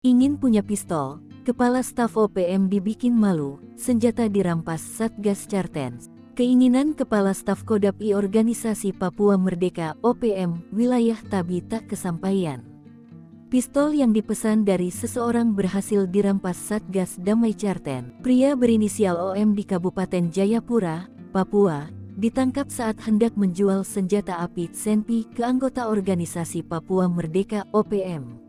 Ingin punya pistol, Kepala Staf OPM dibikin malu, senjata dirampas Satgas Cartens. Keinginan Kepala Staf Kodap I Organisasi Papua Merdeka (OPM) wilayah Tabi tak kesampaian. Pistol yang dipesan dari seseorang berhasil dirampas Satgas Damai Carten. Pria berinisial OM di Kabupaten Jayapura, Papua, ditangkap saat hendak menjual senjata api Senpi ke anggota Organisasi Papua Merdeka (OPM).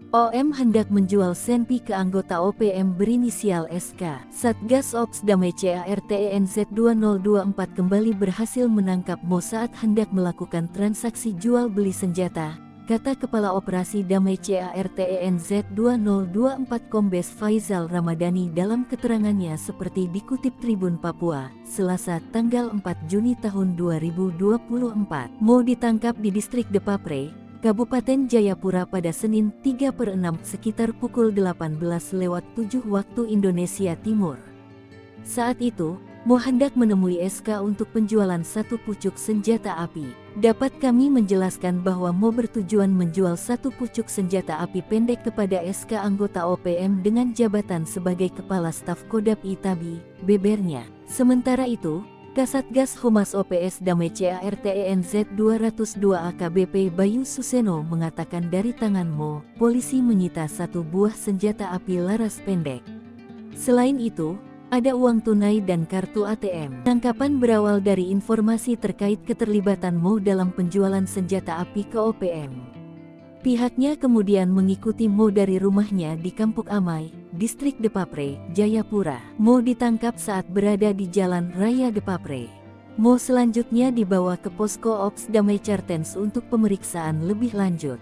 OM hendak menjual Senpi ke anggota OPM berinisial SK. Satgas Ops Damai CARTENZ 2024 kembali berhasil menangkap Mo saat hendak melakukan transaksi jual beli senjata, kata Kepala Operasi Damai CARTENZ 2024 Kombes Faizal Ramadhani dalam keterangannya seperti dikutip Tribun Papua, Selasa tanggal 4 Juni tahun 2024. Mo ditangkap di distrik Depapre, Kabupaten Jayapura pada Senin 3/6 sekitar pukul 18:07 waktu Indonesia Timur. Saat itu, Mo hendak menemui SK untuk penjualan satu pucuk senjata api. Dapat kami menjelaskan bahwa Mo bertujuan menjual satu pucuk senjata api pendek kepada SK anggota OPM dengan jabatan sebagai Kepala Staf Kodap I Tabi, bebernya. Sementara itu, Kasatgas Humas OPS Damai CARTENZ 202 AKBP Bayu Suseno mengatakan dari tangan Mo, polisi menyita satu buah senjata api laras pendek. Selain itu, ada uang tunai dan kartu ATM. Penangkapan berawal dari informasi terkait keterlibatan Mo dalam penjualan senjata api ke OPM. Pihaknya kemudian mengikuti Mo dari rumahnya di Kampung Amai, Distrik Depapre, Jayapura. Mo ditangkap saat berada di Jalan Raya Depapre. Mo selanjutnya dibawa ke Posko Ops Damai Cartens untuk pemeriksaan lebih lanjut.